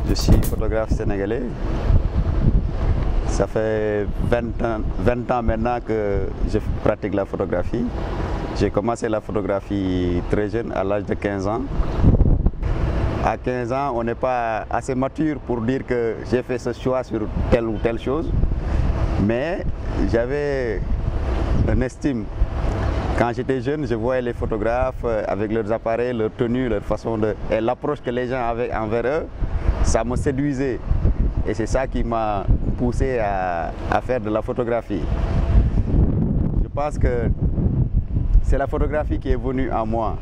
Je suis photographe sénégalais. Ça fait 20 ans maintenant que je pratique la photographie. J'ai commencé la photographie très jeune, à l'âge de 15 ans. À 15 ans, on n'est pas assez mature pour dire que j'ai fait ce choix sur telle ou telle chose. Mais j'avais une estime. Quand j'étais jeune, je voyais les photographes avec leurs appareils, leur tenue, leur façon de... et l'approche que les gens avaient envers eux. Ça me séduisait et c'est ça qui m'a poussé à faire de la photographie. Je pense que c'est la photographie qui est venue en moi,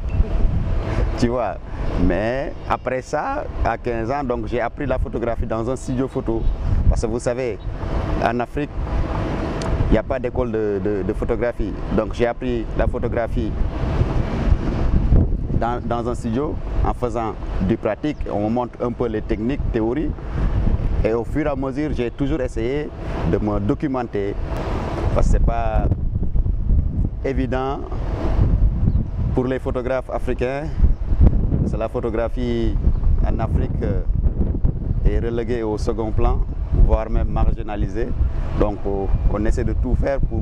tu vois. Mais après ça, à 15 ans, donc j'ai appris la photographie dans un studio photo. Parce que vous savez, en Afrique, il n'y a pas d'école de photographie. Donc j'ai appris la photographie dans un studio, en faisant du pratique, on montre un peu les techniques, théories. Et au fur et à mesure, j'ai toujours essayé de me documenter. Parce que ce n'est pas évident pour les photographes africains. Parce que la photographie en Afrique est reléguée au second plan, voire même marginalisée. Donc on essaie de tout faire pour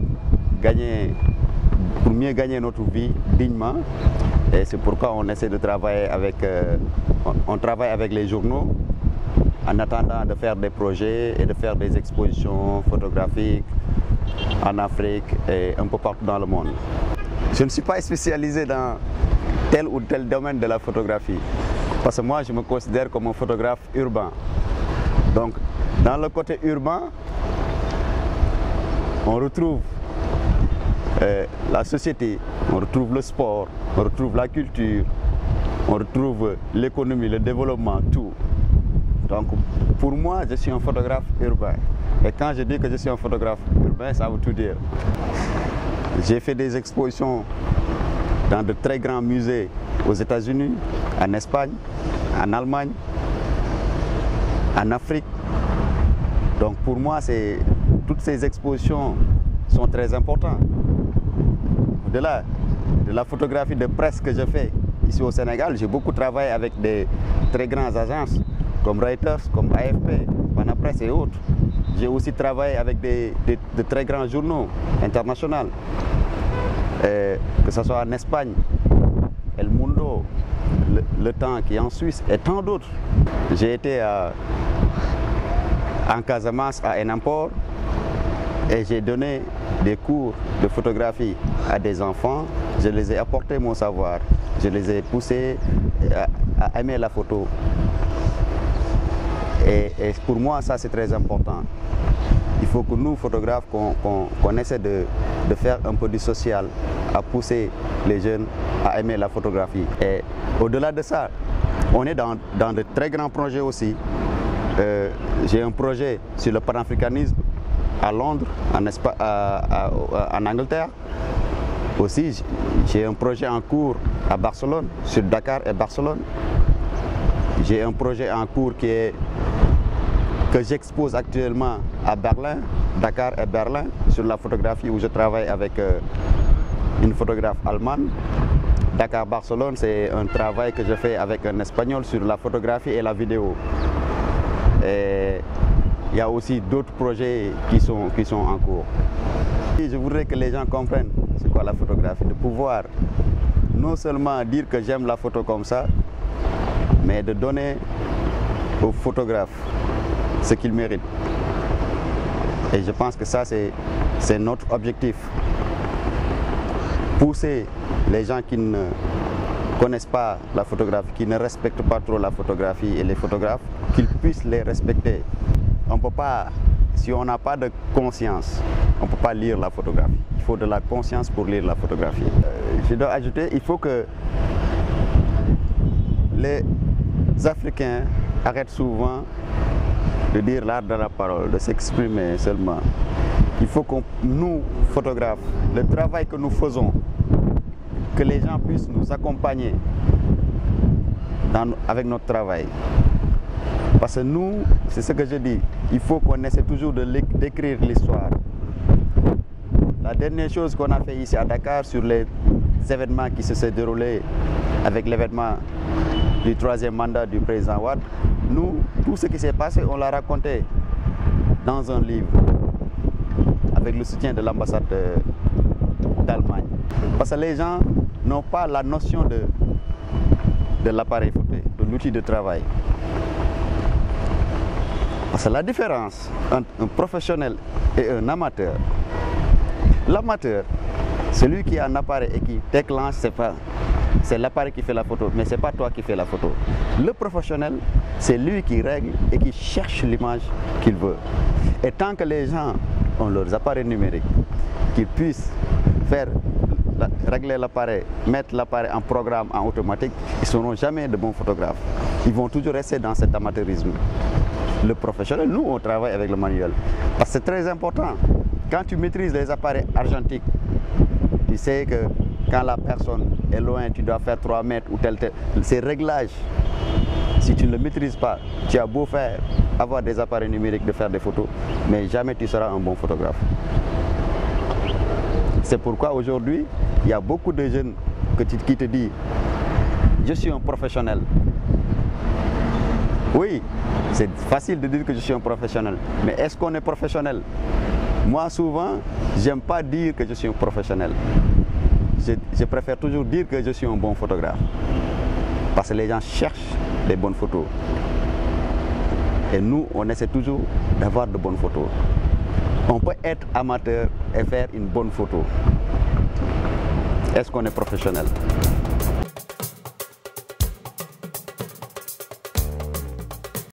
mieux gagner notre vie dignement. Et c'est pourquoi on essaie de travailler on travaille avec les journaux en attendant de faire des projets et de faire des expositions photographiques en Afrique et un peu partout dans le monde. Je ne suis pas spécialisé dans tel ou tel domaine de la photographie parce que moi je me considère comme un photographe urbain. Donc dans le côté urbain, on retrouve la société, on retrouve le sport, on retrouve la culture, on retrouve l'économie, le développement, tout. Donc pour moi, je suis un photographe urbain. Et quand je dis que je suis un photographe urbain, ça veut tout dire. J'ai fait des expositions dans de très grands musées aux États-Unis, en Espagne, en Allemagne, en Afrique. Donc pour moi, toutes ces expositions sont très importantes. Au-delà de la photographie de presse que je fais ici au Sénégal, j'ai beaucoup travaillé avec des très grandes agences comme Reuters, comme AFP, Panapresse et autres. J'ai aussi travaillé avec de très grands journaux internationaux, que ce soit en Espagne, El Mundo, Le Temps qui est en Suisse et tant d'autres. J'ai été en Casamance à Enampor et j'ai donné des cours de photographie à des enfants. Je les ai apporté mon savoir, je les ai poussés à aimer la photo. Et pour moi, ça c'est très important. Il faut que nous, photographes, qu'on essaie de faire un peu du social, à pousser les jeunes à aimer la photographie. Et au-delà de ça, on est dans de très grands projets aussi. J'ai un projet sur le panafricanisme à Londres, en Angleterre. Aussi, j'ai un projet en cours à Barcelone, sur Dakar et Barcelone. J'ai un projet en cours que j'expose actuellement à Berlin, Dakar et Berlin, sur la photographie où je travaille avec une photographe allemande. Dakar-Barcelone, c'est un travail que je fais avec un Espagnol sur la photographie et la vidéo. Et il y a aussi d'autres projets qui sont en cours. Et je voudrais que les gens comprennent c'est quoi la photographie, de pouvoir non seulement dire que j'aime la photo comme ça, mais de donner aux photographes ce qu'ils méritent. Et je pense que ça, c'est notre objectif. Pousser les gens qui ne connaissent pas la photographie, qui ne respectent pas trop la photographie et les photographes, qu'ils puissent les respecter. On ne peut pas, si on n'a pas de conscience, on ne peut pas lire la photographie. Il faut de la conscience pour lire la photographie. Je dois ajouter, il faut que les Africains arrêtent souvent de dire l'art de la parole, de s'exprimer seulement. Il faut que nous, photographes, le travail que nous faisons, que les gens puissent nous accompagner avec notre travail. Parce que nous, c'est ce que je dis, il faut qu'on essaie toujours d'écrire l'histoire. La dernière chose qu'on a fait ici à Dakar sur les événements qui se sont déroulés avec l'événement du 3e mandat du président Wade, nous, tout ce qui s'est passé, on l'a raconté dans un livre avec le soutien de l'ambassade d'Allemagne. Parce que les gens n'ont pas la notion de l'appareil photo, de l'outil de travail. Parce que la différence entre un professionnel et un amateur, l'amateur, celui qui a un appareil et qui déclenche, c'est l'appareil qui fait la photo, mais ce n'est pas toi qui fais la photo. Le professionnel, c'est lui qui règle et qui cherche l'image qu'il veut. Et tant que les gens ont leurs appareils numériques, qu'ils puissent régler l'appareil, mettre l'appareil en programme, en automatique, ils ne seront jamais de bons photographes. Ils vont toujours rester dans cet amateurisme. Le professionnel, nous, on travaille avec le manuel. Parce que c'est très important. Quand tu maîtrises les appareils argentiques, tu sais que quand la personne est loin, tu dois faire 3 mètres ou tel. Ces réglages, si tu ne le maîtrises pas, tu as beau avoir des appareils numériques de faire des photos, mais jamais tu seras un bon photographe. C'est pourquoi aujourd'hui, il y a beaucoup de jeunes qui te disent « Je suis un professionnel ». Oui, c'est facile de dire que je suis un professionnel, mais est-ce qu'on est professionnel? Moi, souvent, j'aime pas dire que je suis un professionnel. Je préfère toujours dire que je suis un bon photographe. Parce que les gens cherchent des bonnes photos. Et nous, on essaie toujours d'avoir de bonnes photos. On peut être amateur et faire une bonne photo. Est-ce qu'on est professionnel?